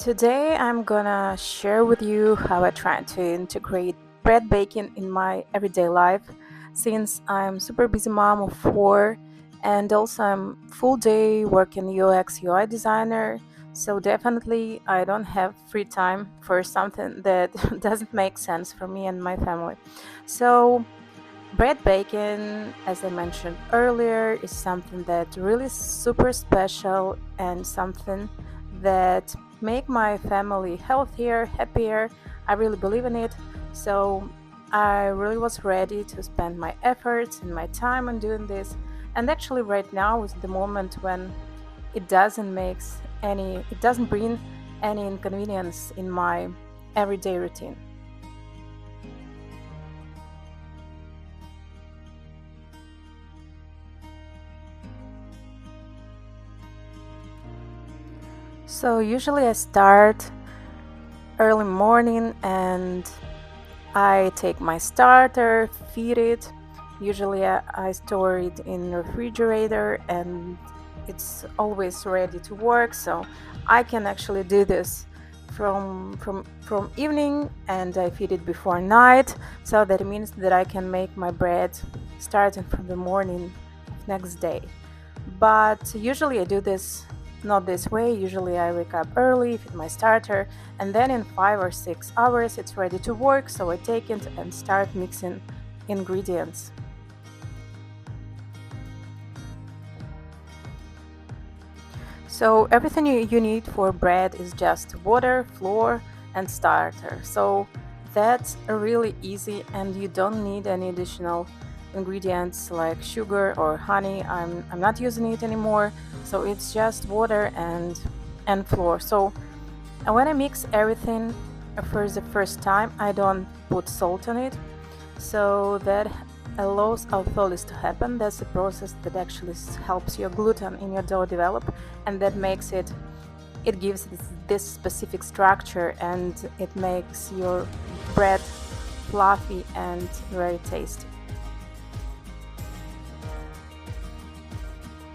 Today I'm gonna share with you how I try to integrate bread baking in my everyday life since I'm super busy mom of four and also I'm full day working UX UI designer. So definitely I don't have free time for something that doesn't make sense for me and my family. So bread baking, as I mentioned earlier, is something that really super special and something that make my family healthier, happier. I really believe in it. So I really was ready to spend my efforts and my time on doing this. And actually right now is the moment when it doesn't bring any inconvenience in my everyday routine. So usually I start early morning and I take my starter, feed it. Usually I store it in refrigerator and it's always ready to work. So I can actually do this from evening and I feed it before night. So that means that I can make my bread starting from the morning of next day. But usually I do this not this way. Usually I wake up early, feed my starter, and then in 5 or 6 hours it's ready to work. So I take it and start mixing ingredients. So everything you need for bread is just water, flour, and starter. So that's really easy, and you don't need any additional ingredients like sugar or honey. I'm not using it anymore. So it's just water and flour. So when I mix everything for the first time, I don't put salt on it, so that allows autolysis to happen. That's a process that actually helps your gluten in your dough develop, and that makes it gives this specific structure, and it makes your bread fluffy and very tasty.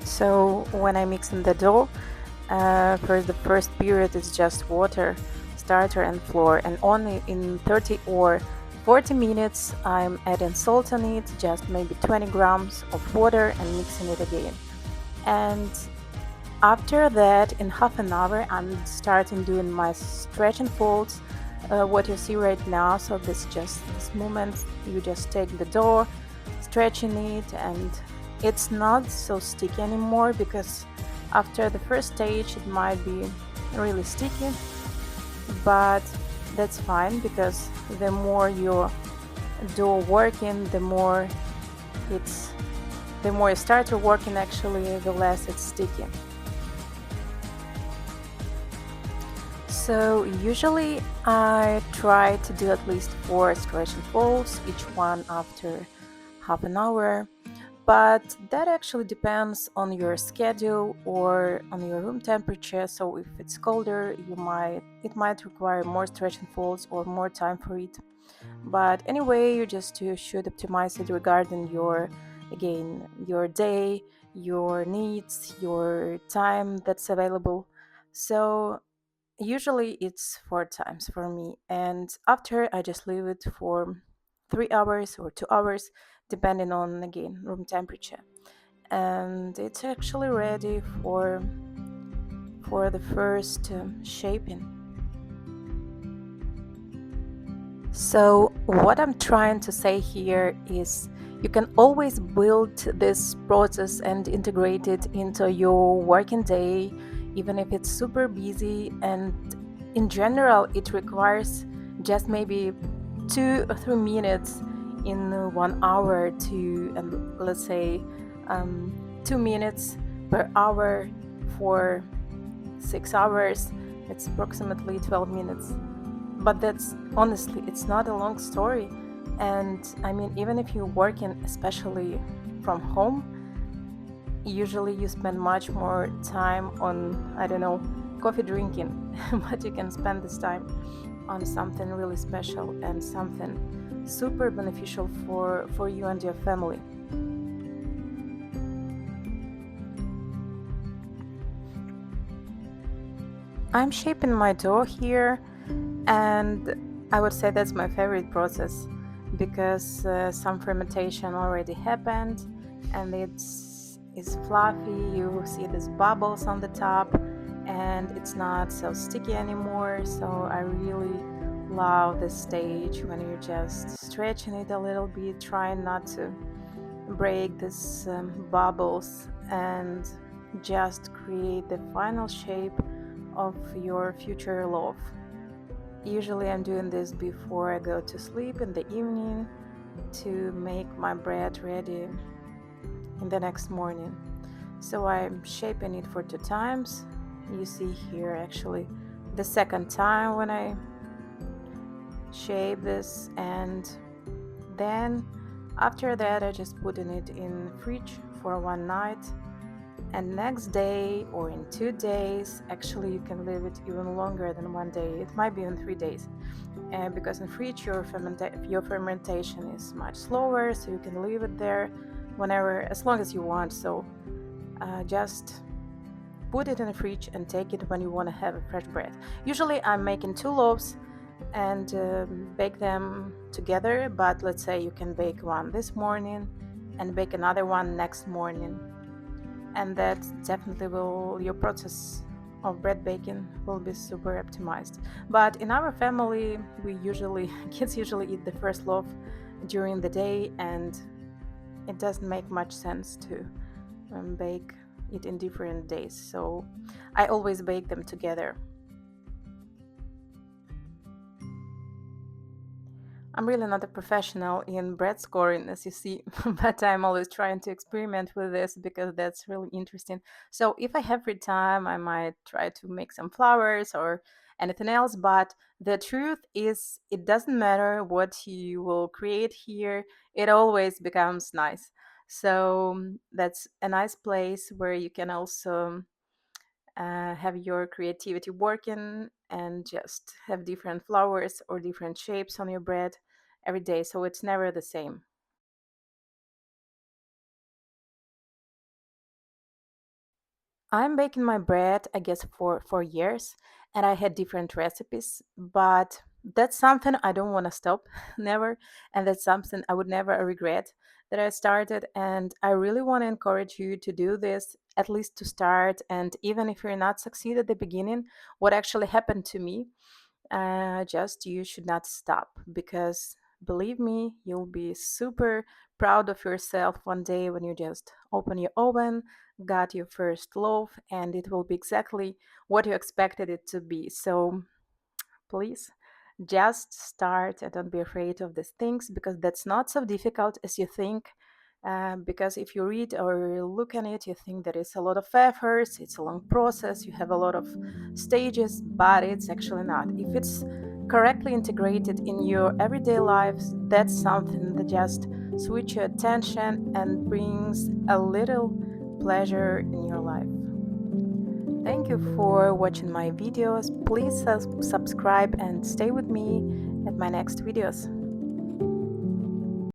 So when I mix in the dough, for the first period it's just water, starter, and flour, and only in 30 or 40 minutes I'm adding salt on it, just maybe 20 grams of water, and mixing it again. And after that, in half an hour, I'm starting doing my stretch and folds. What you see right now, so this just this moment, you just take the dough, stretching it, and it's not so sticky anymore because after the first stage it might be really sticky, but that's fine because the more you do working, it's the more you start to working, actually the less it's sticky. So usually I try to do at least 4 stretch and folds, each one after half an hour. But that actually depends on your schedule or on your room temperature. So if it's colder, it might require more stretch and folds or more time for it. But anyway, you should optimize it regarding your day, your needs, your time that's available. So usually it's 4 times for me, and after I just leave it for 3 hours or 2 hours, depending on again room temperature, and it's actually ready for the first shaping. So what I'm trying to say here is you can always build this process and integrate it into your working day, even if it's super busy. And in general, it requires just maybe 2 or 3 minutes in 1 hour to, let's say, 2 minutes per hour for 6 hours. It's approximately 12 minutes, but that's honestly it's not a long story. And I mean, even if you're working especially from home, usually you spend much more time on, I don't know, coffee drinking, but you can spend this time on something really special and something super beneficial for you and your family. I'm shaping my dough here, and I would say that's my favorite process because some fermentation already happened and it's fluffy. You see these bubbles on the top, and it's not so sticky anymore. So I really love this stage when you're just stretching it a little bit, trying not to break these bubbles and just create the final shape of your future loaf. Usually, I'm doing this before I go to sleep in the evening to make my bread ready in the next morning. So I'm shaping it for 2 times. You see here actually the second time when I shape this, and then after that I just putting it in fridge for one night, and next day or in 2 days, actually you can leave it even longer than one day, it might be in 3 days, and because in fridge your fermentation is much slower, so you can leave it there whenever as long as you want. So just put it in the fridge and take it when you want to have a fresh bread. Usually I'm making 2 loaves and bake them together, but let's say you can bake one this morning and bake another one next morning, and that definitely will your process of bread baking will be super optimized. But in our family, we usually kids usually eat the first loaf during the day, and it doesn't make much sense to bake it in different days, so I always bake them together. I'm really not a professional in bread scoring, as you see, but I'm always trying to experiment with this because that's really interesting. So, if I have free time, I might try to make some flowers or anything else. But the truth is, it doesn't matter what you will create here, it always becomes nice. So, that's a nice place where you can also have your creativity working and just have different flowers or different shapes on your bread every day, so it's never the same. I'm baking my bread, I guess, for years, and I had different recipes, but that's something I don't want to stop, never, and that's something I would never regret that I started. And I really want to encourage you to do this, at least to start. And even if you're not succeed at the beginning, what actually happened to me, just you should not stop, because believe me, you'll be super proud of yourself one day when you just open your oven, got your first loaf, and it will be exactly what you expected it to be. So please just start and don't be afraid of these things, because that's not so difficult as you think. Because if you read or look at it, you think that it's a lot of efforts, it's a long process, you have a lot of stages, but it's actually not. If it's correctly integrated in your everyday lives, that's something that just switch your attention and brings a little pleasure in your life. Thank you for watching my videos. Please subscribe and stay with me at my next videos.